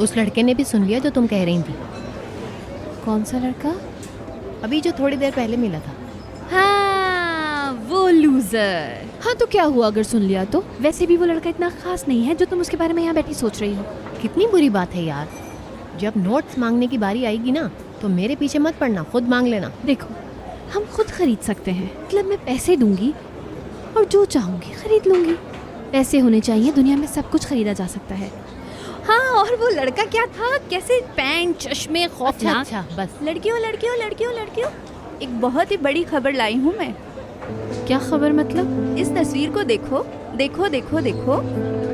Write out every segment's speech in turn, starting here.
उस लड़के ने भी सुन लिया जो तुम कह रही थी। कौन सा लड़का? अभी जो थोड़ी देर पहले मिला था। हाँ, वो लूजर। हाँ तो क्या हुआ अगर सुन लिया तो? वैसे भी वो लड़का इतना खास नहीं है जो तुम उसके बारे में यहाँ बैठी सोच रही हो। कितनी बुरी बात है यार। जब नोट्स मांगने की बारी आएगी ना तो मेरे पीछे मत पड़ना, खुद मांग लेना। देखो, हम खुद खरीद सकते हैं, मतलब मैं पैसे दूंगी और जो चाहूंगी खरीद लूंगी। पैसे होने चाहिए, दुनिया में सब कुछ खरीदा जा सकता है। हाँ, और वो लड़का क्या था, कैसे पैंट चश्मे खौफनाक। अच्छा बस। लड़कियों लड़कियों लड़कियों लड़कियों, एक बहुत ही बड़ी खबर लाई हूँ मैं। क्या खबर मतलब? इस तस्वीर को देखो देखो देखो देखो।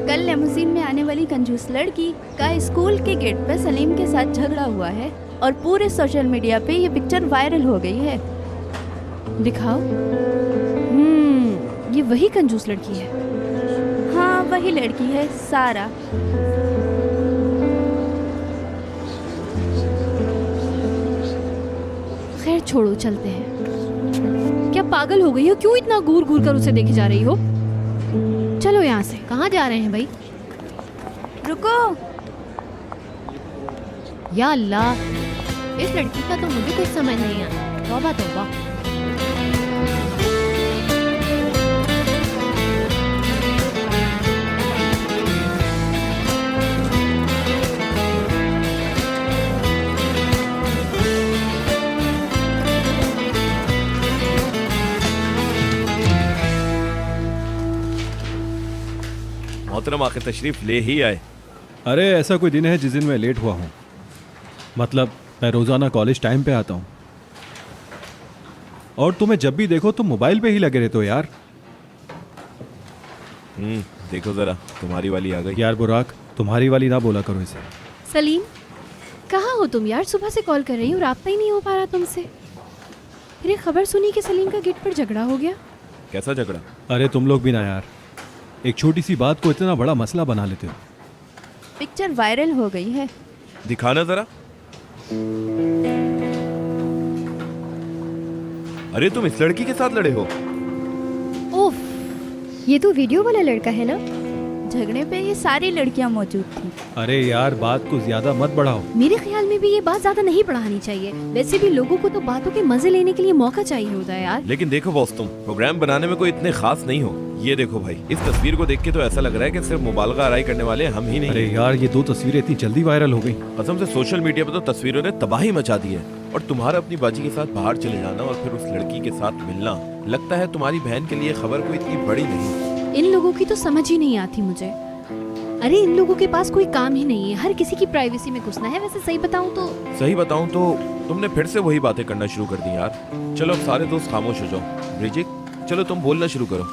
कल लेमुसीन में आने वाली कंजूस लड़की का स्कूल के गेट पर सलीम के साथ झगड़ा हुआ है और पूरे सोशल मीडिया पे ये पिक्चर वायरल हो गई है। दिखाओ। ये वही कंजूस लड़की है। हाँ, वही लड़की है, सारा। खैर छोड़ो, चलते हैं। क्या पागल हो गई हो? क्यों इतना घूर घूर कर उसे देखे जा रही हो? चलो यहाँ से। कहाँ जा रहे हैं भाई? रुको। या अल्लाह, इस लड़की का तो मुझे कुछ समझ नहीं आता। तौबा तौबा। मोहतरम आके तशरीफ ले ही आए। अरे ऐसा कोई दिन है जिस दिन मैं लेट हुआ हूँ? मतलब मैं रोज़ाना कॉलेज टाइम पे आता हूँ और तुम्हें जब भी देखो तुम मोबाइल पे ही लगे रहते हो यार। देखो जरा, तुम्हारी वाली आ गई। यार बुराक, तुम्हारी वाली ना बोला करो इसे। सलीम, कहाँ हो तुम यार? सुबह से कॉल कर रही हूँ, राब्ता ही नहीं हो पा रहा तुमसे। फिर ये खबर सुनी कि सलीम का गेट पर झगड़ा हो गया। कैसा झगड़ा? अरे तुम लोग भी ना यार, एक छोटी सी बात को इतना बड़ा मसला बना लेते हो। पिक्चर वायरल हो गई है। दिखाना जरा। अरे तुम इस लड़की के साथ लड़े हो? ओफ, ये तो वीडियो वाला लड़का है ना? झगड़े पे ये सारी लड़कियां मौजूद थी। अरे यार बात को ज्यादा मत बढ़ाओ। मेरे ख्याल में भी ये बात ज्यादा नहीं बढ़ानी चाहिए। वैसे भी लोगों को तो बातों के मजे लेने के लिए मौका चाहिए होता है यार। लेकिन देखो बॉस, तुम प्रोग्राम बनाने में कोई इतने खास नहीं हो। ये देखो भाई, इस तस्वीर को देख के तो ऐसा लग रहा है कि सिर्फ मुबालगा आराई करने वाले हम ही नहीं। अरे यार ये दो तस्वीरें इतनी जल्दी वायरल हो गई। कसम से सोशल मीडिया पर तो तस्वीरों ने तबाही मचा दी है। और तुम्हारा अपनी बाजी के साथ बाहर चले जाना और फिर उस लड़की के साथ मिलना, लगता है तुम्हारी बहन के लिए खबर कोई इतनी बड़ी नहीं। इन लोगों की तो समझ ही नहीं आती मुझे। अरे इन लोगों के पास कोई काम ही नहीं है, हर किसी की प्राइवेसी में घुसना है। वैसे सही बताऊं तो तुमने फिर से वही बातें करना शुरू कर दी यार। चलो अब सारे दोस्त खामोश हो जाओ। ब्रिजिक, चलो तुम बोलना शुरू करो।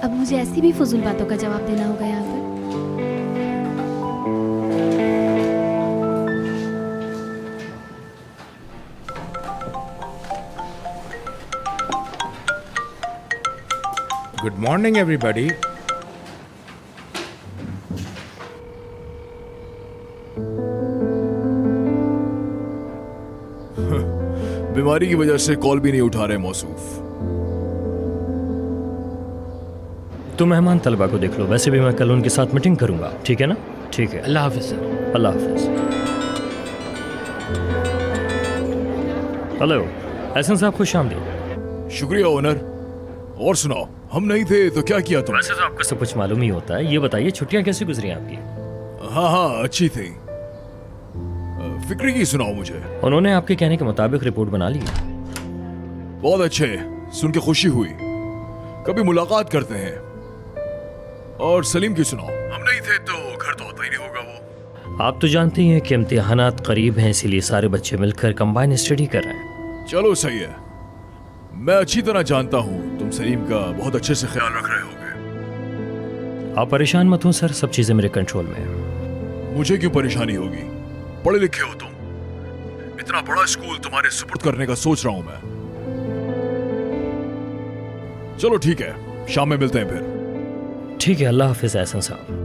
अब मुझे ऐसी भी फजूल बातों का जवाब देना होगा यहाँ पर। Good morning, everybody. बीमारी की वजह से कॉल भी नहीं उठा रहे मौसूफ। तो मेहमान तलबा को देख लो। वैसे भी मैं कल उनके साथ मीटिंग करूंगा, ठीक है ना? ठीक है, अल्लाह हाफिज सर। अल्लाह हाफिज। हेलो एहसन साहब, खुश आमदीद। शुक्रिया ओनर। और सुनाओ, हम नहीं थे तो क्या किया तुमने? वैसे तो आपको सब कुछ मालूम ही होता है। ये बताइए छुट्टियां कैसी गुजरी आपकी? हाँ अच्छी थी। फिक्री की सुनाओ मुझे। उन्होंने आपके कहने के मुताबिक रिपोर्ट बना ली। बहुत अच्छे, सुन के खुशी हुई। कभी मुलाकात करते हैं। और सलीम की सुनाओ। हम नहीं थे तो घर तो होता ही नहीं होगा वो। आप तो जानते ही हैं कि इम्तिहानात करीब हैं, इसीलिए सारे बच्चे मिलकर कंबाइन स्टडी कर रहे हैं। चलो सही है। मैं अच्छी तरह जानता हूँ तुम सलीम का बहुत अच्छे से ख्याल रख रहे होगे। आप परेशान मत हो सर, सब चीजें मेरे कंट्रोल में हैं। मुझे क्यों परेशानी होगी? पढ़े लिखे हो तुम। इतना बड़ा स्कूल तुम्हारे सुपुर्द करने का सोच रहा हूं मैं। चलो ठीक है, शाम में मिलते हैं फिर। ठीक है, अल्लाह हाफिज एहसन साहब।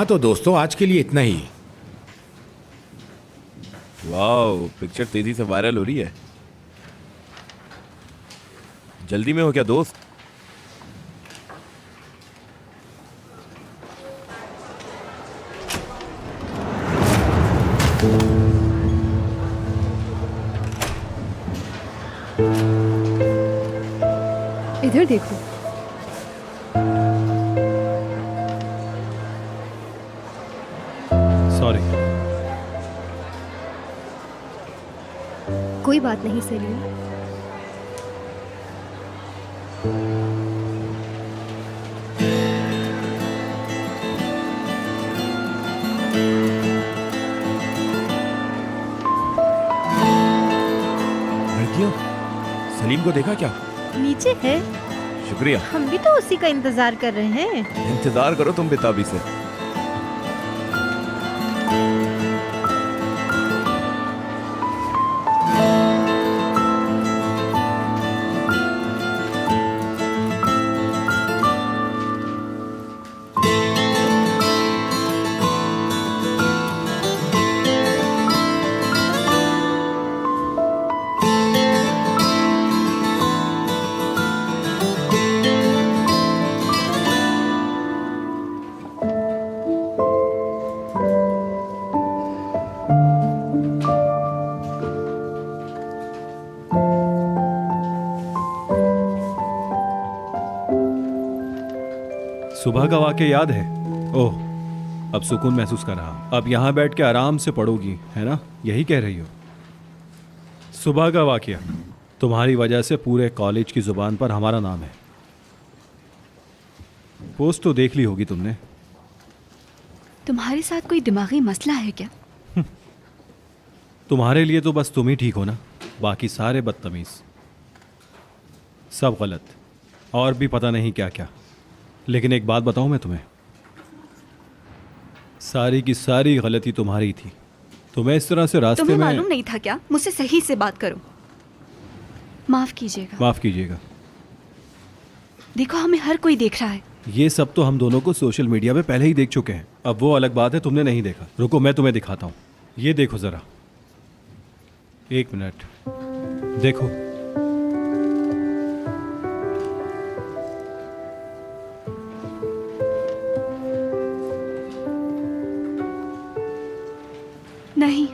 हाँ तो दोस्तों आज के लिए इतना ही। वाह, पिक्चर तेजी से वायरल हो रही है। जल्दी में हो क्या दोस्त? इधर देखो। सॉरी। कोई बात नहीं सलीम। लड़कियों, सलीम को देखा क्या? नीचे है। शुक्रिया। हम भी तो उसी का इंतजार कर रहे हैं। इंतजार करो तुम बेताबी से। सुबह का वाक़या याद है? ओह, अब सुकून महसूस कर रहा। अब यहाँ बैठ के आराम से पढ़ोगी, है ना? यही कह रही हो। सुबह का वाक़या, तुम्हारी वजह से पूरे कॉलेज की ज़ुबान पर हमारा नाम है। पोस्ट तो देख ली होगी तुमने। तुम्हारे साथ कोई दिमागी मसला है क्या? तुम्हारे लिए तो बस तुम ही ठीक हो ना, बाकी सारे बदतमीज़, सब गलत, और भी पता नहीं क्या क्या। लेकिन एक बात बताऊं मैं तुम्हें, सारी की सारी गलती तुम्हारी थी। तुम्हें इस तरह से रास्ते तुम्हें में मालूम नहीं था क्या? मुझसे सही से बात करो। माफ कीजिएगा। माफ़ कीजिएगा। देखो हमें हर कोई देख रहा है। ये सब तो हम दोनों को सोशल मीडिया पे पहले ही देख चुके हैं। अब वो अलग बात है, तुमने नहीं देखा। रुको मैं तुम्हें दिखाता हूँ। ये देखो ज़रा, एक मिनट देखो। नहीं,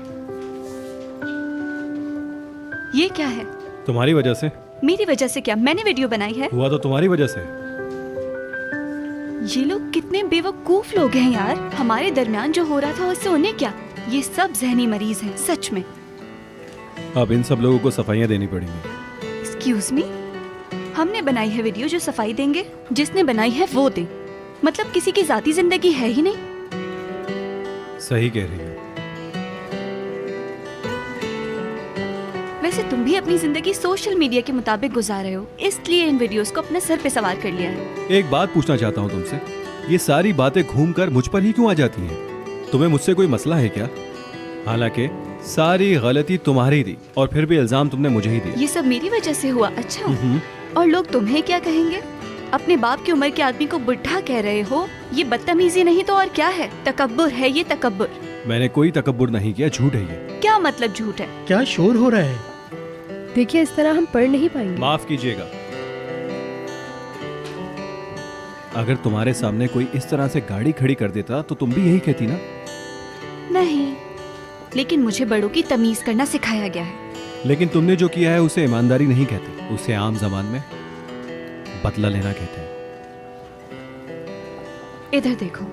ये क्या है? तुम्हारी वजह से। मेरी वजह से क्या? मैंने वीडियो बनाई है। हुआ तो तुम्हारी वजह से। ये लोग कितने बेवकूफ लोग हैं यार। हमारे दरमियान जो हो रहा था उससे उन्हें क्या? ये सब जहनी मरीज हैं सच में। अब इन सब लोगों को सफाइयाँ देनी पड़ेंगी। एक्सक्यूज मी, हमने बनाई है वीडियो, जो सफाई देंगे? जिसने बनाई है वो दे। मतलब किसी की जाती जिंदगी है ही नहीं। सही कह रही है। वैसे तुम भी अपनी जिंदगी सोशल मीडिया के मुताबिक गुजार रहे हो, इसलिए इन वीडियोस को अपने सर पे सवार कर लिया है। एक बात पूछना चाहता हूँ तुमसे, ये सारी बातें घूमकर मुझ पर ही क्यों आ जाती हैं? तुम्हें मुझसे कोई मसला है क्या? हालांकि सारी गलती तुम्हारी थी और फिर भी इल्जाम तुमने मुझे ही दिया। ये सब मेरी वजह से हुआ? अच्छा, और लोग तुम्हें क्या कहेंगे? अपने बाप की उम्र के आदमी को बुढ़ा कह रहे हो? ये बदतमीजी नहीं तो और क्या है? तकब्बुर है ये, तकब्बुर। मैंने कोई तकब्बुर नहीं किया, झूठ है ये। क्या मतलब झूठ है? क्या शोर हो रहा है? देखिए इस तरह हम पढ़ नहीं पाएंगे। माफ कीजिएगा। अगर तुम्हारे सामने कोई इस तरह से गाड़ी खड़ी कर देता तो तुम भी यही कहती ना? नहीं, लेकिन मुझे बड़ों की तमीज करना सिखाया गया है। लेकिन तुमने जो किया है उसे ईमानदारी नहीं कहते, उसे आम जबान में बदला लेना कहते हैं। इधर देखो,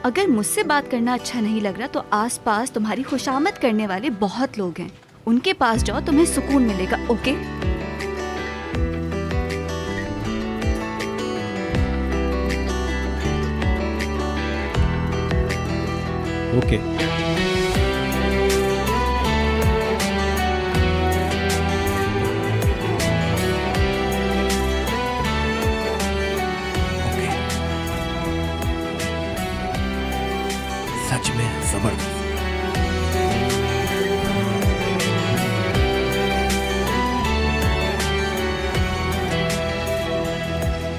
अगर मुझसे बात करना अच्छा नहीं लग रहा तो आसपास तुम्हारी खुशामद करने वाले बहुत लोग हैं, उनके पास जाओ, तुम्हें सुकून मिलेगा। ओके? ओके। सच में जबरदस्त।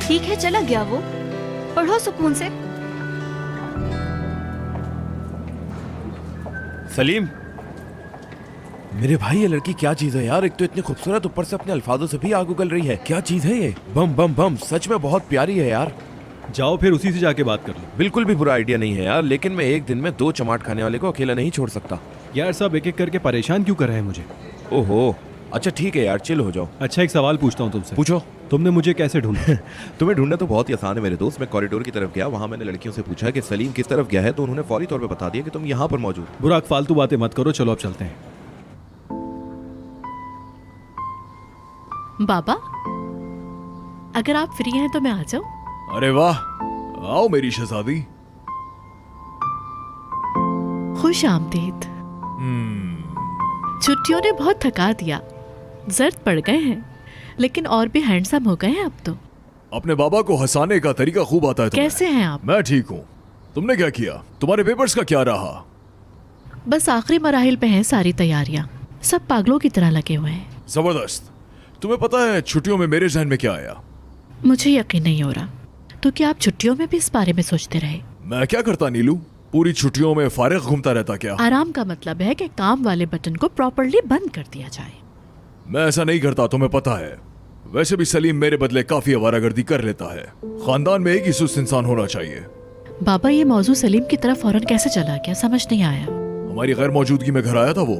ठीक है, चला गया वो। पढ़ो सुकून से। सलीम, मेरे भाई ये लड़की क्या चीज है यार। एक तो इतनी खूबसूरत, ऊपर से अपने अल्फाजों से भी आग उगल रही है। क्या चीज है ये? बम बम बम, सच में बहुत प्यारी है यार। जाओ फिर उसी से जाके बात कर लो। बिल्कुल भी बुरा आइडिया नहीं है यार, लेकिन मैं एक दिन में 2 चमाट खाने वाले को अकेला नहीं छोड़ सकता। यार सब एक एक करके परेशान क्यों कर रहे हैं मुझे? ओहो, अच्छा ठीक है यार, चिल हो जाओ। अच्छा एक सवाल पूछता हूँ तुमसे। पूछो। तुमने मुझे कैसे ढूंढा? तुम्हें ढूंढना तो बहुत ही आसान है मेरे दोस्त। मैं कॉरिडोर की तरफ गया, वहां मैंने लड़कियों से पूछा कि सलीम किस तरफ गया है, तो उन्होंने फौरी तौर पे बता दिया कि तुम यहाँ पर मौजूद। बुराक फालतू बातें मत करो, चलो अब चलते हैं। बाबा, अगर आप फ्री हैं तो मैं आ जाऊं? अरे वाह, आओ मेरी शहजादी। खुश आमदीद। छुट्टियों ने बहुत थका दिया, जर्द पड़ गए हैं, लेकिन और भी हैंडसम हो गए हैं अब तो। अपने बाबा को हंसाने का तरीका खूब आता है तुम्हें। कैसे हैं आप? मैं ठीक हूँ। तुमने क्या किया? तुम्हारे पेपर्स का क्या रहा? बस आखिरी मराहिल पे हैं सारी तैयारियां। सब पागलों की तरह लगे हुए हैं। जबरदस्त। तुम्हें पता है छुट्टियों में मेरे जहन में क्या आया? मुझे यकीन नहीं हो रहा। तो क्या आप छुट्टियों में भी इस बारे में सोचते रहे? मैं क्या करता नीलू, पूरी छुट्टियों में फारिग घूमता रहता क्या? आराम का मतलब है कि काम वाले बटन को प्रॉपर्ली बंद कर दिया जाए। मैं ऐसा नहीं करता, तुम्हें पता है। वैसे भी सलीम मेरे बदले काफी आवारागर्दी कर लेता है। खानदान में एक ही सुस्त इंसान होना चाहिए। बाबा, ये मौजू सलीम की तरफ फौरन कैसे चला गया, समझ नहीं आया। हमारी गैर मौजूदगी में घर आया था वो।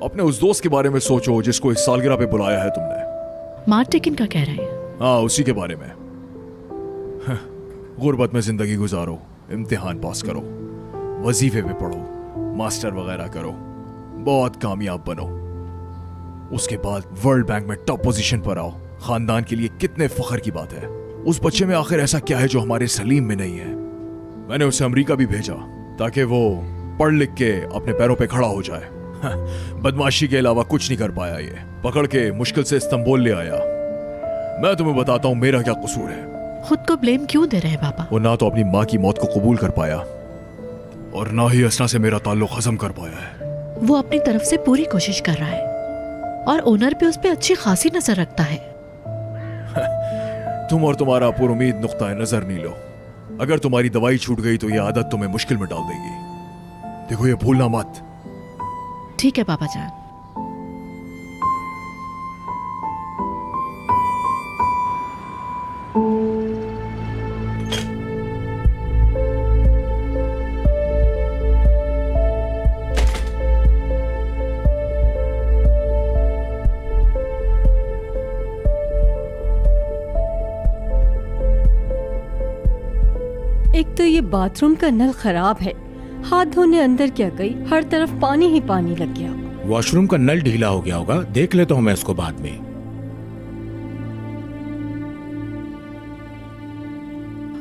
अपने उस दोस्त के बारे में सोचो जिसको इस सालगिरह पे बुलाया है तुमने। मार्टिकिन का कह रहे हैं? हाँ, उसी के बारे में। गुर्बत में जिंदगी गुजारो, इम्तिहान पास करो, वजीफे पे पढ़ो, मास्टर वगैरह करो, बहुत कामयाब बनो। उसके बाद वर्ल्ड बैंक में टॉप पोजीशन पर आओ। खानदान के लिए कितने फख्र की बात है। उस बच्चे में आखिर ऐसा क्या है जो हमारे सलीम में नहीं है? मैंने उसे अमेरिका भी भेजा ताकि वो पढ़ लिख के अपने पैरों पे खड़ा हो जाए। बदमाशी के अलावा कुछ नहीं कर पाया। ये पकड़ के मुश्किल से इस्तांबुल ले आया। मैं तुम्हें बताता हूँ मेरा क्या कसूर है। खुद को ब्लेम क्यों दे रहे हैं बाबा? वो ना तो अपनी माँ की मौत को कबूल कर पाया और ना ही असना से मेरा ताल्लुक खत्म कर पाया है। वो अपनी तरफ से पूरी कोशिश कर रहा है और ओनर भी उस पर अच्छी खासी नजर रखता है। तुम और तुम्हारा पुरुमीद नुक्ता नजर नहीं लो। अगर तुम्हारी दवाई छूट गई तो ये आदत तुम्हें मुश्किल में डाल देगी। देखो, ये भूलना मत। ठीक है बाबा जान। एक तो ये बाथरूम का नल खराब है, हाथ धोने अंदर क्या गई, हर तरफ पानी ही पानी लग गया। वॉशरूम का नल ढीला हो गया होगा, देख लेता हूँ मैं इसको बाद में।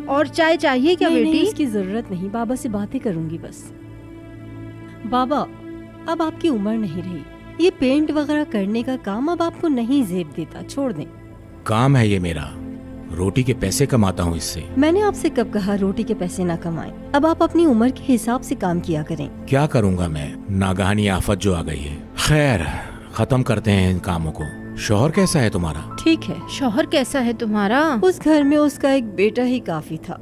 और चाय चाहिए क्या नहीं, बेटी? नहीं, इसकी जरूरत नहीं, बाबा से बातें करूंगी बस। बाबा, अब आपकी उम्र नहीं रही, ये पेंट वगैरह करने का काम अब आपको नहीं जेब देता, छोड़ दें। काम है ये मेरा, रोटी के पैसे कमाता हूँ इससे। मैंने आपसे कब कहा रोटी के पैसे ना कमाएं? अब आप अपनी उम्र के हिसाब से काम किया करें। क्या करूँगा मैं, नागहानी आफत जो आ गई है। खैर, खत्म करते हैं इन कामों को। शौहर कैसा है तुम्हारा? ठीक है। शौहर कैसा है तुम्हारा? उस घर में उसका एक बेटा ही काफी था,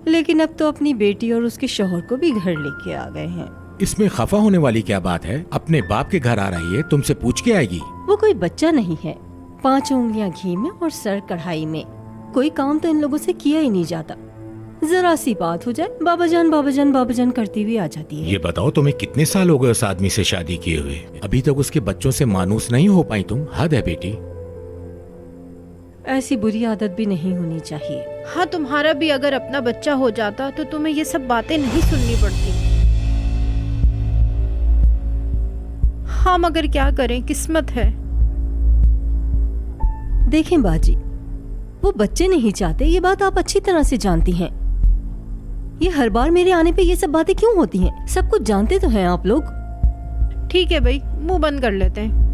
लेकिन अब तो अपनी बेटी और उसके शौहर को भी घर लेके आ गए हैं। इसमें खफा होने वाली क्या बात है? अपने बाप के घर आ रही है, तुमसे पूछ के आएगी। वो कोई बच्चा नहीं है। 5 उंगलियां घी में और सर कढ़ाई में। कोई काम तो इन लोगों से किया ही नहीं जाता। जरा सी बात हो जाए, बाबा जान बाबा जान बाबा जान करती हुई आ जाती है। ये बताओ, तुम्हें कितने साल हो गए उस आदमी से शादी किए हुए? अभी तक उसके बच्चों से मानूस नहीं हो पाई तुम? हद है बेटी। ऐसी बुरी आदत भी नहीं होनी चाहिए। हाँ, तुम्हारा भी अगर अपना बच्चा हो जाता तो तुम्हें ये सब बातें नहीं सुननी पड़ती। हाँ, मगर क्या करें, किस्मत है। देखें बाजी, वो बच्चे नहीं चाहते, ये बात आप अच्छी तरह से जानती हैं। ये हर बार मेरे आने पे ये सब बातें क्यों होती हैं? सब कुछ जानते तो हैं आप लोग। ठीक है भाई, मुंह बंद कर लेते हैं।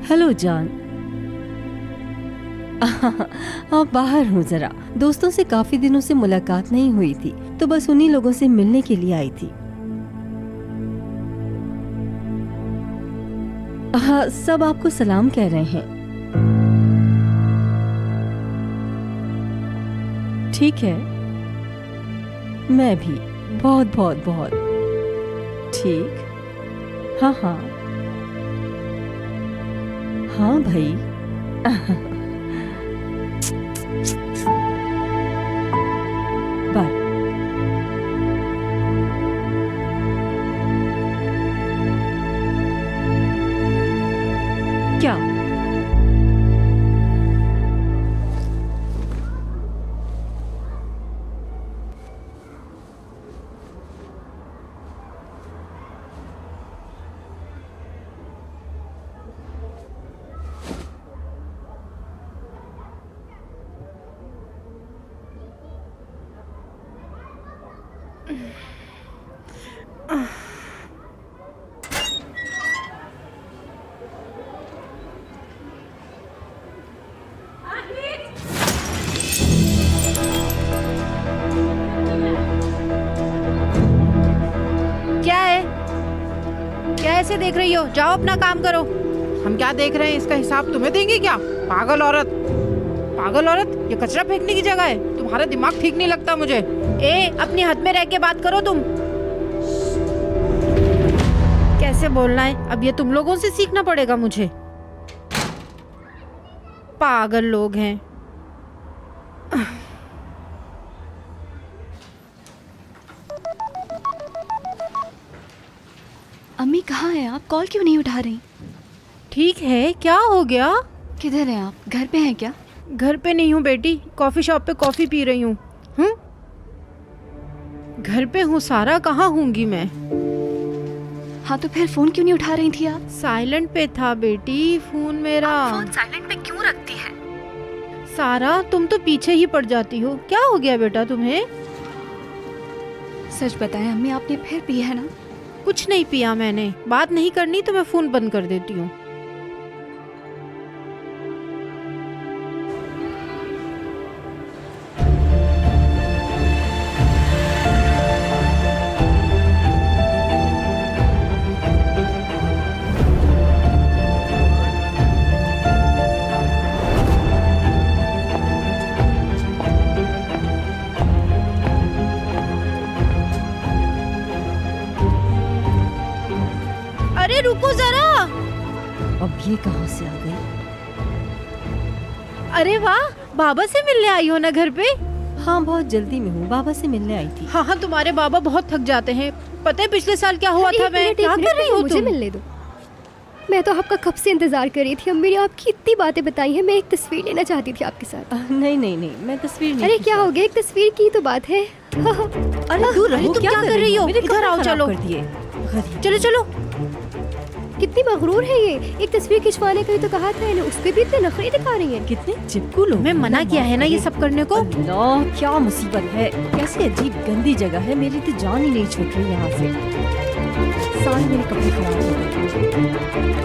हेलो जान। आप बाहर हूँ जरा, दोस्तों से काफी दिनों से मुलाकात नहीं हुई थी, तो बस उन्हीं लोगों से मिलने के लिए आई थी। हाँ, सब आपको सलाम कह रहे हैं। ठीक है, मैं भी बहुत बहुत बहुत ठीक। हाँ हाँ हाँ भाई। बाय। क्या? क्या है? क्या ऐसे देख रही हो? जाओ अपना काम करो। हम क्या देख रहे हैं, इसका हिसाब तुम्हें देंगे क्या? पागल औरत, पागल औरत, ये कचरा फेंकने की जगह है। तुम्हारा दिमाग ठीक नहीं लगता मुझे। अपनी हद में रह के बात करो तुम। कैसे बोलना है अब ये तुम लोगों से सीखना पड़ेगा मुझे। पागल लोग हैं। अम्मी कहाँ हैं आप? कॉल क्यों नहीं उठा रही? ठीक है, क्या हो गया? किधर हैं आप? घर पे हैं क्या? घर पे नहीं हूँ बेटी, कॉफी शॉप पे कॉफी पी रही हूँ। घर पे हूँ सारा, कहाँ होंगी मैं? हाँ तो फिर फोन क्यों नहीं उठा रही थी आप? साइलेंट पे था बेटी फोन मेरा। फोन साइलेंट पे क्यों रखती है? सारा तुम तो पीछे ही पड़ जाती हो। क्या हो गया बेटा तुम्हें? सच बताएं अम्मी, आपने फिर पिया है ना? कुछ नहीं पिया मैंने। बात नहीं करनी तो मैं फोन बंद कर देती हूँ। अरे रुको जरा। अब ये कहाँ से आ गई? अरे वाह, बाबा से मिलने आई हो ना घर पे? हाँ, बहुत जल्दी में हूँ, बाबा से मिलने आई थी। हाँ, तुम्हारे बाबा बहुत थक जाते हैं। पता है पिछले साल क्या हुआ था? मैं क्या कर रही हूँ? मुझे मिलने दो। मैं तो आपका कब से इंतजार कर रही थी। अम्मी ने आपकी इतनी बातें बताई हैं। मैं एक तस्वीर लेना चाहती थी आपके साथ। नहीं नहीं नहीं, मैं तस्वीर नहीं। अरे क्या हो गया, एक तस्वीर की तो बात है। अरे दूर रहो, तुम क्या कर रही हो? इधर आओ, चलो। चलो चलो। कितनी मगरूर है ये। एक तस्वीर खिंचवाने का ही तो कहा था इन्हें, उस पे भी इतने नखरे दिखा रही हैं। कितने चिपकू लोग। मैं मना किया है ना ये सब करने को। अल्लाह, क्या मुसीबत है। कैसी अजीब गंदी जगह है। मेरी तो जान ही नहीं छूट रही यहाँ से। सारे मेरे कपड़े खराब हो गए।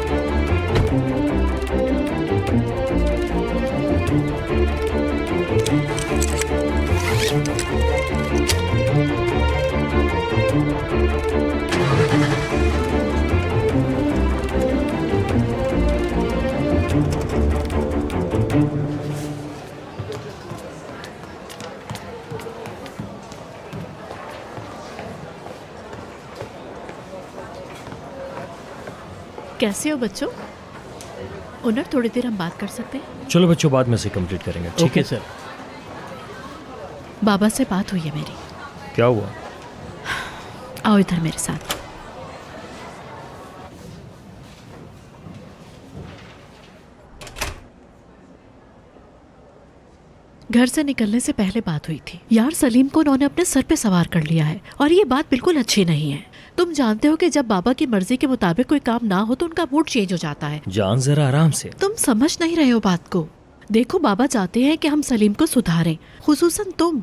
कैसे हो बच्चों? ओनर, थोड़ी देर हम बात कर सकते हैं? चलो बच्चों, बाद में से कंप्लीट करेंगे। ठीक है सर। बाबा से बात हुई है मेरी। क्या हुआ? आओ इधर मेरे साथ। घर से निकलने से पहले बात हुई थी। यार, सलीम को उन्होंने अपने सर पे सवार कर लिया है और ये बात बिल्कुल अच्छी नहीं है। तुम जानते हो कि जब बाबा की मर्जी के मुताबिक कोई काम ना हो तो उनका मूड चेंज हो जाता है। जान, जरा आराम से। तुम समझ नहीं रहे हो बात को। देखो, बाबा चाहते हैं कि हम सलीम को सुधारें, खुसूसन तुम।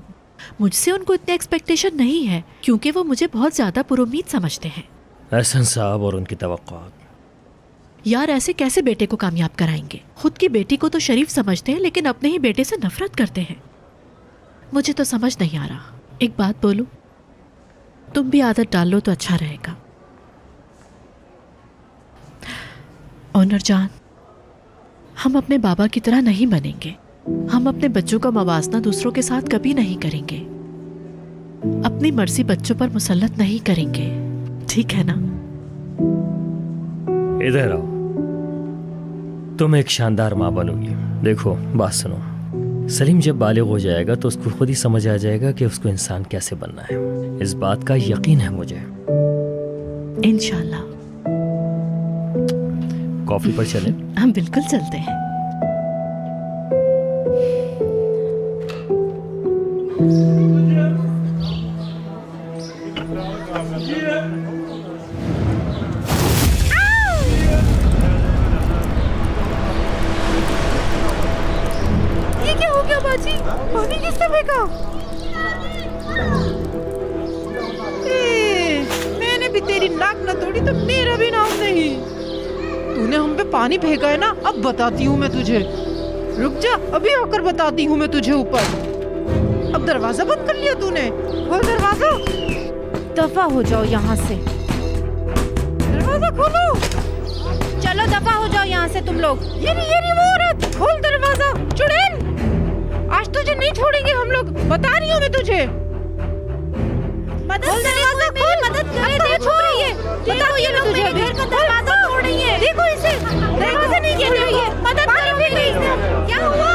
मुझसे उनको इतने एक्सपेक्टेशन नहीं है क्योंकि वो मुझे बहुत ज्यादा पुरुमीद समझते हैं। एहसन साहब और उनकी तवक्कुआत। यार, ऐसे कैसे बेटे को कामयाब कराएंगे? खुद की बेटी को तो शरीफ समझते हैं लेकिन अपने ही बेटे से नफरत करते हैं। मुझे तो समझ नहीं आ रहा। एक बात बोलूं, तुम भी आदत डाल लो तो अच्छा रहेगा। ओनर जान, हम अपने बाबा की तरह नहीं बनेंगे। हम अपने बच्चों का मवासना दूसरों के साथ कभी नहीं करेंगे। अपनी मर्जी बच्चों पर मुसल्लत नहीं करेंगे, ठीक है ना? इधर आओ। तुम एक शानदार माँ बनोगी। देखो, बात सुनो। सलीम जब बालिग हो जाएगा तो उसको खुद ही समझ आ जाएगा कि उसको इंसान कैसे बनना है। इस बात का यकीन है मुझे। इंशाल्लाह। कॉफी पर चले? हम बिल्कुल चलते हैं। ये क्या हो गया बाजी? पानी किसने फेंका? मैंने भी तेरी नाक न तोड़ी तो मेरा भी नाम नहीं। तूने हम पे पानी फेंका है ना, अब बताती हूँ मैं तुझे। रुक जा, अभी आकर बताती हूँ मैं तुझे ऊपर। अब दरवाजा बंद कर लिया तूने। खोल दरवाजा। दफा हो जाओ यहाँ से। दरवाजा खोलो। चलो दफा हो जाओ यहाँ से तुम लोग। ये वो औरत। खोल दरवाजा। चुड़ैल, आज तुझे नहीं छोड़ेंगे हम लोग, बता रही हूँ मैं तुझे। मदद दरवाजा खोल। मदद करे। देखो ये देखो, ये लोग मेरे घर का दरवाजा तोड़ रही है। देखो इसे, दरवाजा नहीं खोल रही है। मदद करो। इसने क्या हुआ?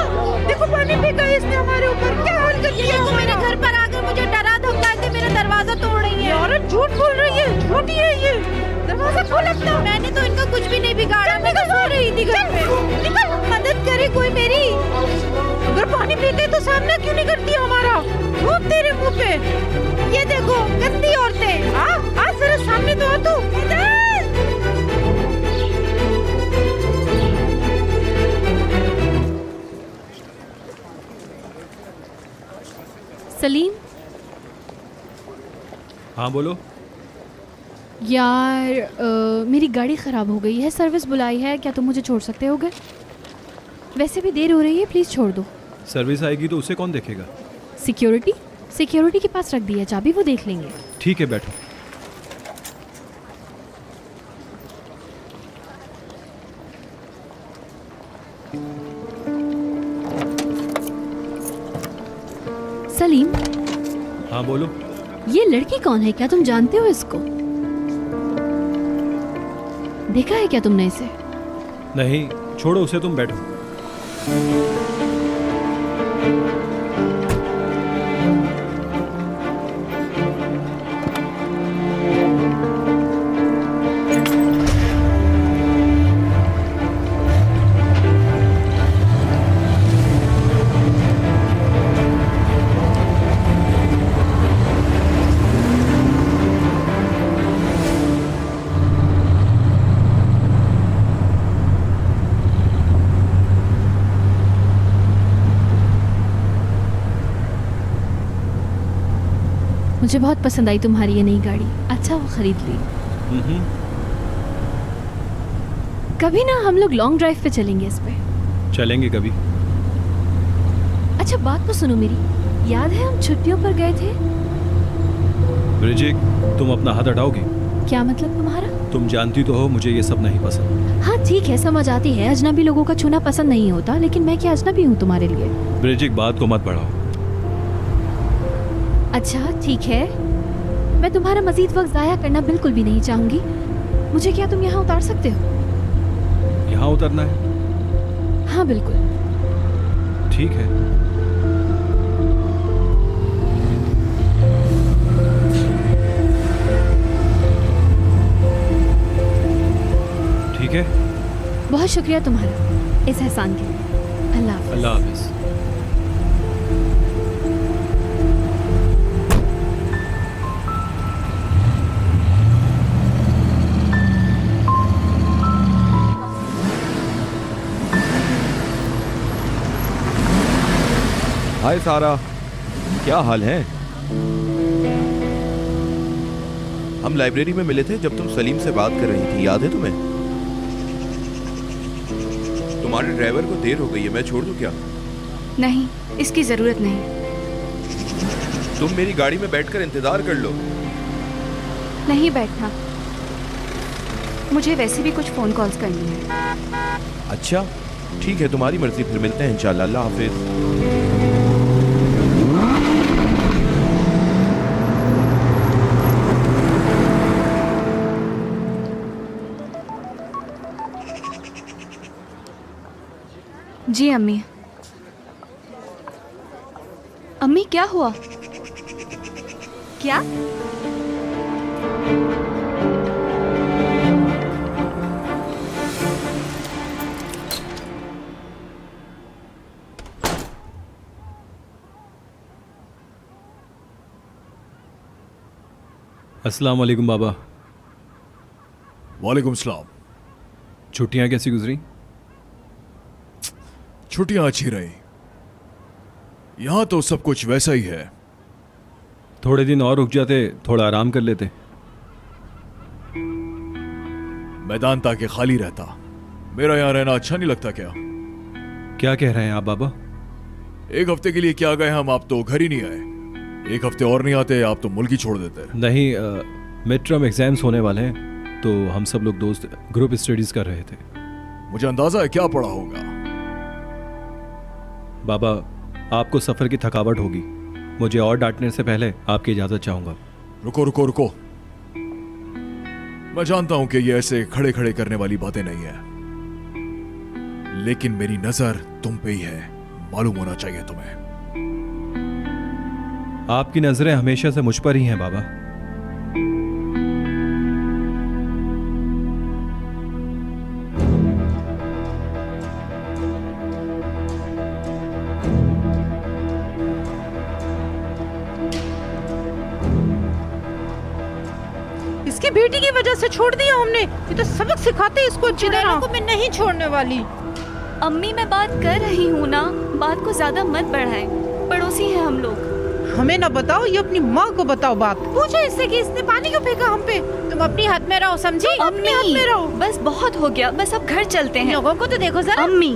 देखो पानी फेंका है इसने हमारे ऊपर। क्या हाल कर दिया? देखो मेरे घर पर आकर मुझे डरा धमकाते मेरा दरवाजा तोड़ रही है। औरत झूठ बोल रही है, झूठी है ये। दरवाजा खोल अपना। मैंने तो इनका कुछ भी नहीं बिगाड़ा, मैं तो सो रही थी घर में। निकल, मदद करे कोई मेरी। अगर पानी पीते तो सामना क्यों नहीं करती हमारा? धूप तेरे मुंह पे। ये देखो गंदी औरतें। आ जरा सामने तो आ तू। सलीम, हाँ बोलो। यार मेरी गाड़ी ख़राब हो गई है, सर्विस बुलाई है, क्या तुम मुझे छोड़ सकते होगे? वैसे भी देर हो रही है, प्लीज़ छोड़ दो। सर्विस आएगी तो उसे कौन देखेगा? सिक्योरिटी के पास रख दी है चाबी, वो देख लेंगे। ठीक है, बैठो। सलीम, हाँ बोलो। ये लड़की कौन है, क्या तुम जानते हो इसको? देखा है क्या तुमने इसे? नहीं, छोड़ो उसे, तुम बैठो। मुझे बहुत पसंद आई तुम्हारी ये नई गाड़ी, अच्छा वो खरीद ली। कभी ना हम लोग लॉन्ग ड्राइव पे चलेंगे इस पे। चलेंगे कभी। अच्छा बात तो सुनो मेरी, याद है हम छुट्टियों पर गए थे? ब्रिजिक, तुम अपना हाथ हटाओगी? क्या मतलब तुम्हारा? तुम जानती तो हो मुझे ये सब नहीं पसंद। हाँ ठीक है, समझ आती है, अजनबी लोगों का छूना पसंद नहीं होता, लेकिन मैं क्या अजनबी हूँ तुम्हारे लिए? ब्रिजिक, बात को मत बढ़ाओ। अच्छा ठीक है, मैं तुम्हारा मजीद वक्त ज़ाया करना बिल्कुल भी नहीं चाहूँगी। मुझे क्या तुम यहाँ उतार सकते हो? यहाँ उतरना है? हाँ बिल्कुल। ठीक है। ठीक है। बहुत शुक्रिया तुम्हारा इस एहसान के लिए। अल्लाह हाफ़िज़। अल्लाह हाफ़िज़। हाय सारा, क्या हाल है? हम लाइब्रेरी में मिले थे जब तुम सलीम से बात कर रही थी, याद है तुम्हें? तुम्हारे ड्राइवर को देर हो गई है, मैं छोड़ दूं क्या? नहीं, इसकी ज़रूरत नहीं। तुम मेरी गाड़ी में बैठकर इंतजार कर लो। नहीं बैठना। मुझे वैसे भी कुछ फ़ोन कॉल्स करनी है। अच्छा ठीक है, तुम्हारी मर्जी, फिर मिलते हैं इंशाल्लाह। अल्लाह हाफिज। जी अम्मी। अम्मी क्या हुआ? क्या? अस्सलाम वालेकुम बाबा। वालेकुम सलाम। छुट्टियाँ कैसी गुजरी? छुट्टियां अच्छी रही। यहाँ तो सब कुछ वैसा ही है। थोड़े दिन और रुक जाते, थोड़ा आराम कर लेते। मैदान ताकि खाली रहता। मेरा यहाँ रहना अच्छा नहीं लगता क्या? क्या कह रहे हैं आप बाबा? एक हफ्ते के लिए क्या गए हम, आप तो घर ही नहीं आए। एक हफ्ते और नहीं आते, आप तो मुल्क ही छोड़ देते। नहीं, मिड टर्म एग्जाम्स होने वाले हैं, तो हम सब लोग दोस्त ग्रुप स्टडीज कर रहे थे। मुझे अंदाजा है क्या पढ़ा होगा। बाबा, आपको सफ़र की थकावट होगी। मुझे और डांटने से पहले आपकी इजाज़त चाहूँगा। रुको रुको रुको, मैं जानता हूं कि ये ऐसे खड़े खड़े करने वाली बातें नहीं है, लेकिन मेरी नजर तुम पे ही है, मालूम होना चाहिए तुम्हें। आपकी नज़रें हमेशा से मुझ पर ही हैं बाबा। इसकी बेटी की वजह से छोड़ दिया हमने। ये तो सबक सिखाते हैं इसको अच्छी तरह। को मैं नहीं छोड़ने वाली। अम्मी मैं बात कर रही हूँ ना, बात को ज्यादा मत बढ़ाएं, पड़ोसी हैं हम लोग। हमें ना बताओ, ये अपनी माँ को बताओ बात। पूछो इससे कि इसने पानी क्यों फेंका हम पे। तुम अपनी हाथ में रहो, समझी? अपने हाथ में रहो। बस बहुत हो गया, बस अब घर चलते हैं। लोगों को तो देखो जरा। अम्मी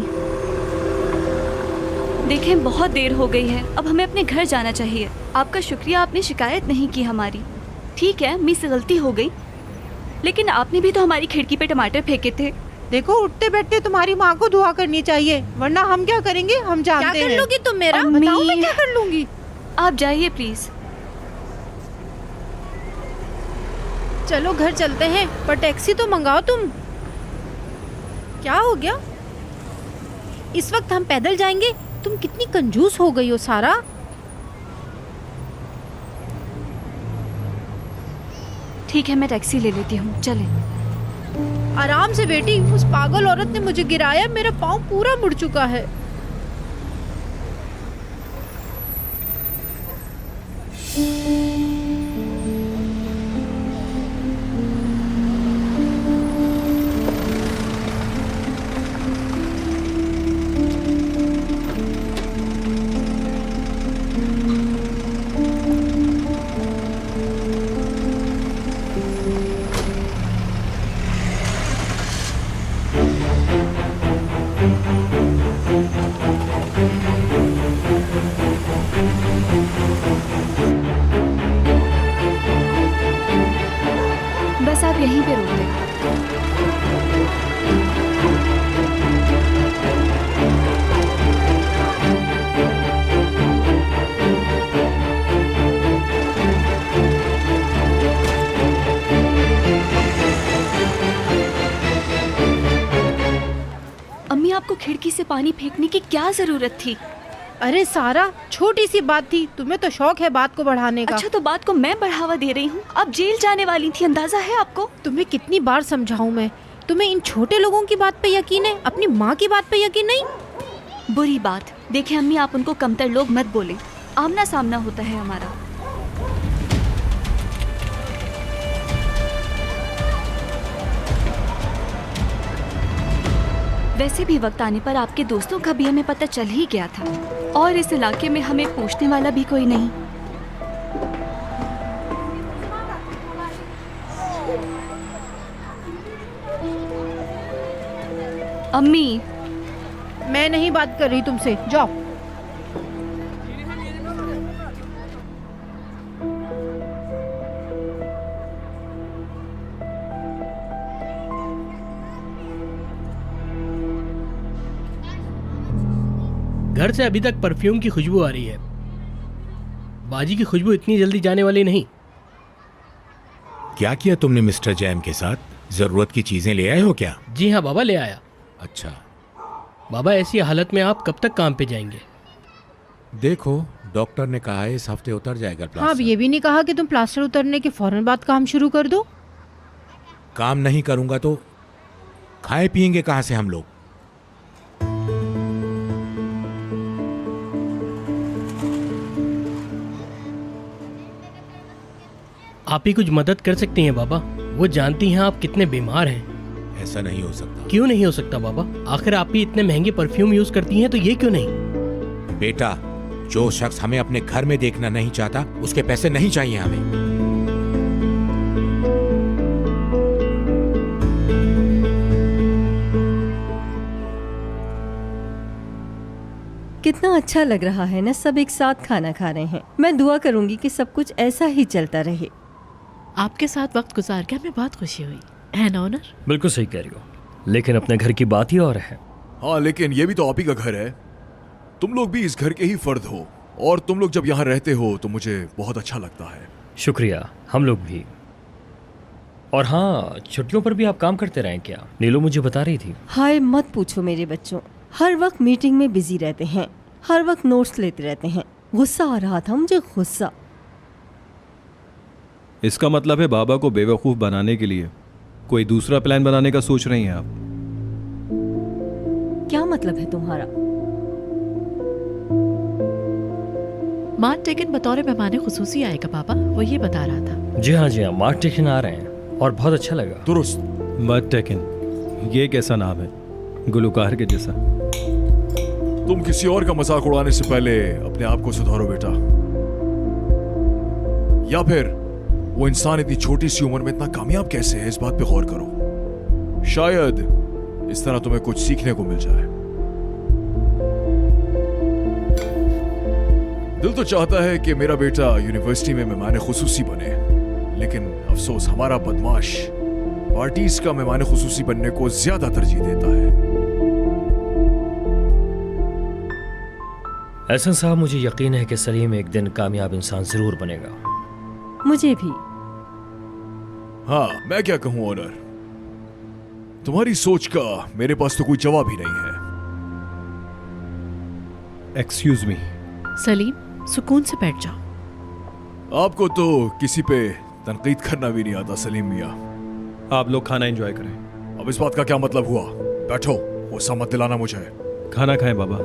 देखें, बहुत देर हो गई है, अब हमें अपने घर जाना चाहिए। आपका शुक्रिया, आपने शिकायत नहीं की हमारी। ठीक है, अम्मी से गलती हो गई, लेकिन आपने भी तो हमारी खिड़की पे टमाटर फेंके थे। देखो, उठते बैठते तुम्हारी माँ को दुआ करनी चाहिए, वरना हम क्या करेंगे हम जानते हैं। क्या कर लूंगी तुम मेरा? बताओ मैं क्या कर लूंगी। आप जाइए प्लीज। चलो घर चलते हैं, पर टैक्सी तो मंगाओ तुम। क्या हो गया? इस वक्त हम पैदल जाएंगे? तुम कितनी कंजूस हो गई हो सारा। ठीक है, मैं टैक्सी ले लेती हूँ, चले। आराम से बेटी, उस पागल औरत ने मुझे गिराया, मेरा पाँव पूरा मुड़ चुका है। बस आप यहीं पे रुकते। अम्मी, आपको खिड़की से पानी फेंकने की क्या जरूरत थी? अरे सारा, छोटी सी बात थी, तुम्हें तो शौक है बात को बढ़ाने का। अच्छा, तो बात को मैं बढ़ावा दे रही हूँ? आप जेल जाने वाली थी, अंदाजा है आपको? तुम्हें कितनी बार समझाऊं मैं? तुम्हें इन छोटे लोगों की बात पे यकीन है, अपनी माँ की बात पे यकीन नहीं? बुरी बात। देखें अम्मी, आप उनको कमतर लोग मत बोले, आमना सामना होता है हमारा। वैसे भी वक्त आने पर आपके दोस्तों का भी हमें पता चल ही गया था, और इस इलाके में हमें पूछने वाला भी कोई नहीं। अम्मी, मैं नहीं बात कर रही तुमसे, जाओ। घर से अभी तक परफ्यूम की खुशबू आ रही है। बाजी की खुशबू इतनी जल्दी जाने वाली नहीं। क्या किया तुमने मिस्टर जैम के साथ? जरूरत की चीजें ले आए हो क्या? जी हाँ बाबा, ले आया। अच्छा। बाबा ऐसी हालत में आप कब तक काम पे जाएंगे? देखो, डॉक्टर ने कहा है इस हफ्ते उतर जाएगा प्लास्टर। हाँ, अब ये भी नहीं कहा कि तुम प्लास्टर उतरने के फौरन बाद काम शुरू कर दो। काम नहीं करूंगा तो खाए पिएंगे कहां से हम लोग? आप ही कुछ मदद कर सकती हैं बाबा। वो जानती हैं आप कितने बीमार हैं। ऐसा नहीं हो सकता। क्यों नहीं हो सकता बाबा? आखिर आप ही इतने महंगे परफ्यूम यूज करती हैं तो ये क्यों नहीं? बेटा, जो शख्स हमें अपने घर में देखना नहीं चाहता उसके पैसे नहीं चाहिए हमें। कितना अच्छा लग रहा है ना, सब एक साथ खाना खा रहे हैं। मैं दुआ करूंगी कि सब कुछ ऐसा ही चलता रहे। आपके साथ वक्त गुजार के हमें बहुत खुशी हुई है ना ओनर? बिल्कुल सही कह रही हो, लेकिन अपने घर की बात ही और है। हाँ, लेकिन ये भी तो आप ही का घर है। तुम लोग भी इस घर के ही फर्द हो, और तुम लोग जब यहाँ रहते हो तो मुझे बहुत अच्छा लगता है। शुक्रिया, हम लोग भी। और हाँ, छुट्टियों पर भी आप काम करते रहे क्या? नीलू मुझे बता रही थी। हाय मत पूछो मेरे बच्चों, हर वक्त मीटिंग में बिजी रहते हैं, हर वक्त नोट्स लेते रहते हैं। गुस्सा आ रहा था मुझे, गुस्सा। इसका मतलब है बाबा को बेवकूफ़ बनाने के लिए कोई दूसरा प्लान बनाने का सोच रही हैं आप? क्या मतलब है तुम्हारा? मार्क टेकन बतौर मेहमान खुसूसी आएगा पापा, वो ये बता रहा था। जी हाँ, मार्क टेकन आ रहे हैं और बहुत अच्छा लगा। दुरुस्त। मार्क टेकन, ये कैसा नाम है? गुलकार के जैसा। तुम किसी और का मजाक उड़ाने से पहले अपने आप को सुधारो बेटा, या फिर वो इंसान इतनी छोटी सी उम्र में इतना कामयाब कैसे है, इस बात पे गौर करो। शायद इस तरह तुम्हें कुछ सीखने को मिल जाए। दिल तो चाहता है कि मेरा बेटा यूनिवर्सिटी में मेहमान खुसूसी बने, लेकिन अफसोस हमारा बदमाश पार्टीज का मेहमान खुसूसी बनने को ज्यादा तरजीह देता है। एहसन साहब, मुझे यकीन है कि सलीम एक दिन कामयाब इंसान जरूर बनेगा। मुझे भी। हाँ, मैं क्या कहूं ऑनर, तुम्हारी सोच का मेरे पास तो कोई जवाब ही नहीं है। Excuse me. सलीम, सुकून से बैठ जाओ। आपको तो किसी पे तनकीद करना भी नहीं आता सलीम मियां। आप लोग खाना एंजॉय करें। अब इस बात का क्या मतलब हुआ? बैठो, गुस्सा मत दिलाना मुझे। खाना खाएं बाबा।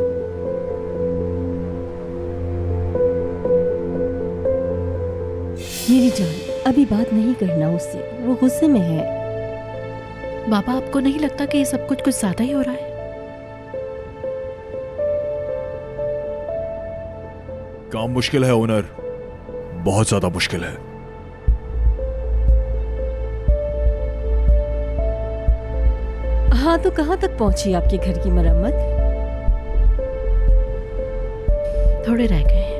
मेरी जान, अभी बात नहीं करना उससे, वो गुस्से में है। बाबा, आपको नहीं लगता कि ये सब कुछ ज्यादा ही हो रहा है? काम मुश्किल है ओनर, बहुत ज्यादा मुश्किल है। हाँ, तो कहाँ तक पहुंची आपके घर की मरम्मत? थोड़े रह गए हैं।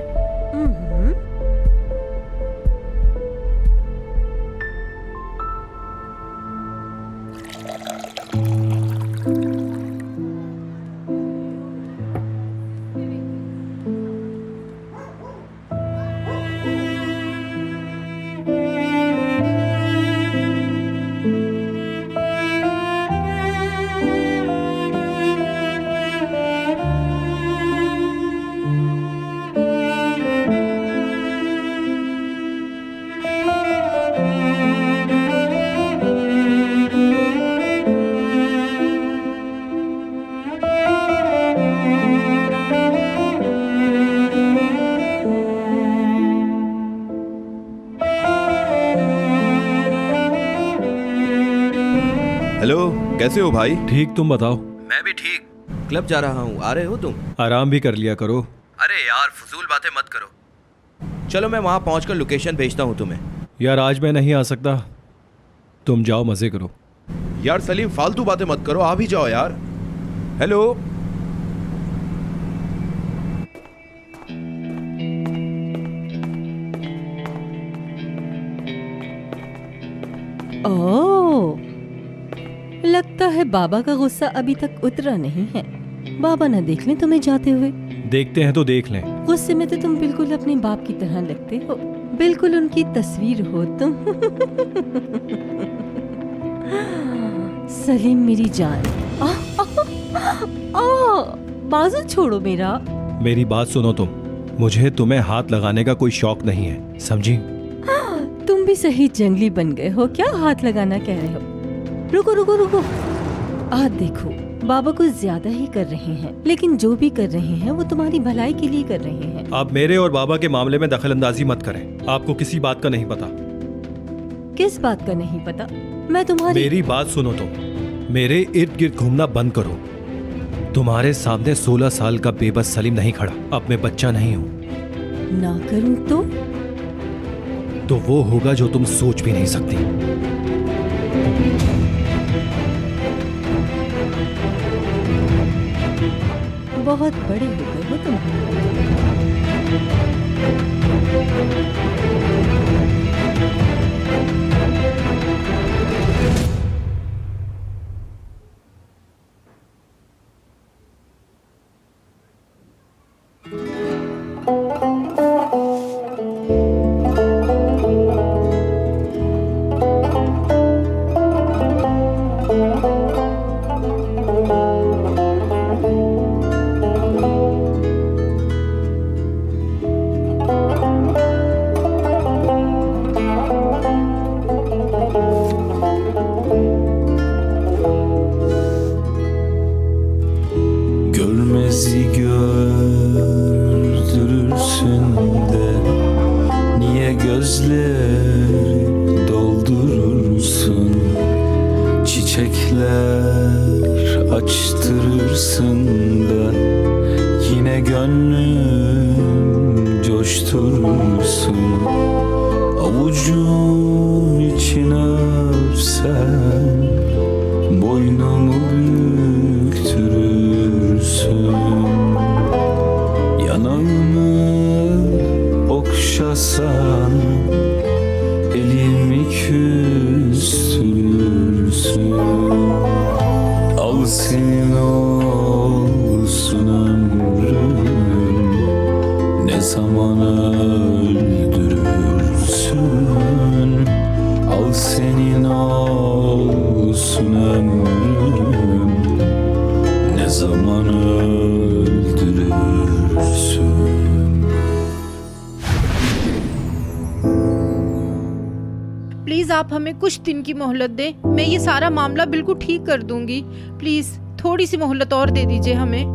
हेलो, कैसे हो भाई? ठीक, तुम बताओ। मैं भी ठीक। क्लब जा रहा हूँ, आ रहे हो तुम? आराम भी कर लिया करो। अरे यार, फजूल बातें मत करो। चलो मैं वहाँ पहुँचकर लोकेशन भेजता हूँ तुम्हें। यार आज मैं नहीं आ सकता, तुम जाओ मजे करो। यार सलीम, फालतू बातें मत करो, आ भी जाओ यार। हेलो। ओह, लगता है बाबा का गुस्सा अभी तक उतरा नहीं है। बाबा न देख लें तुम्हें जाते हुए। देखते हैं तो देख लें। गुस्से में तो तुम बिल्कुल अपने बाप की तरह लगते हो, बिल्कुल उनकी तस्वीर हो तुम। सलीम मेरी जान, बाजू छोड़ो मेरा। मेरी बात सुनो तुम, मुझे तुम्हें हाथ लगाने का कोई शौक नहीं है, समझी? तुम भी सही जंगली बन गए हो क्या, हाथ लगाना कह रहे हो? रुको रुको रुको, देखो बाबा कुछ ज्यादा ही कर रहे हैं, लेकिन जो भी कर रहे हैं वो तुम्हारी भलाई के लिए कर रहे हैं। आप मेरे और बाबा के मामले में दखल अंदाजी मत करें, आपको किसी बात का नहीं पता। किस बात का नहीं पता? मैं तुम्हारी मेरी बात सुनो तुम, मेरे इर्द गिर्द घूमना बंद करो। तुम्हारे सामने 16 साल का बेबस सलीम नहीं खड़ा, अब मैं बच्चा नहीं हूँ। ना करूँ तो वो होगा जो तुम सोच भी नहीं सकती। बहुत बड़े हो गए हो तुम। Görmezi gördürürsün de niye gözleri doldurursun, çiçekler açtırırsın da yine gönlüm coşturursun. Avucun içine öpsem boynumu büktürürsün, yanağımı okşasan elimi küstürürsün. Al senin olsun ömrüm, ne zaman öldürürsün. Al senin olsun ömrüm, ne zaman öldürürsün. Please आप हमें कुछ दिन की मोहलत दें, मैं ये सारा मामला बिल्कुल ठीक कर दूंगी। प्लीज थोड़ी सी मोहलत और दे दीजिए हमें।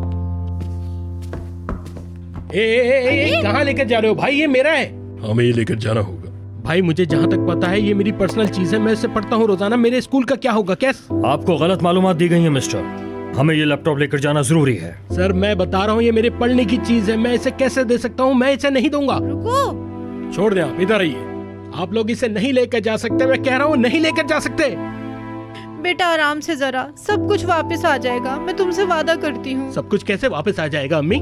कहाँ लेकर जा रहे हो भाई? ये मेरा है। हमें ये लेकर जाना होगा भाई। मुझे जहाँ तक पता है ये मेरी पर्सनल चीज है, मैं इसे पढ़ता हूँ रोजाना। मेरे स्कूल का क्या होगा? कैसे? आपको गलत मालूमात दी गई है मिस्टर, हमें ये लैपटॉप लेकर जाना जरूरी है। सर मैं बता रहा हूँ ये मेरे पढ़ने की चीज है, मैं इसे कैसे दे सकता हूँ? मैं इसे नहीं दूंगा। रुको, छोड़ दे, आप इधर आइए। आप लोग इसे नहीं लेकर जा सकते, मैं कह रहा हूँ नहीं लेकर जा सकते। बेटा आराम से जरा, सब कुछ वापस आ जाएगा, मैं तुमसे वादा करती हूँ। सब कुछ कैसे वापस आ जाएगा अम्मी?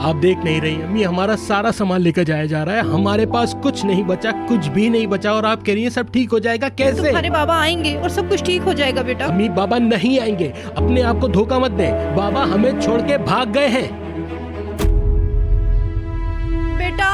आप देख नहीं रही अम्मी, हमारा सारा सामान लेकर जाया जा रहा है, हमारे पास कुछ नहीं बचा, कुछ भी नहीं बचा, और आप कह रही हैं सब ठीक हो जाएगा। कैसे? तुम्हारे बाबा आएंगे और सब कुछ ठीक हो जाएगा बेटा। अम्मी बाबा नहीं आएंगे, अपने आप को धोखा मत दे। बाबा हमें छोड़ के भाग गए हैं। बेटा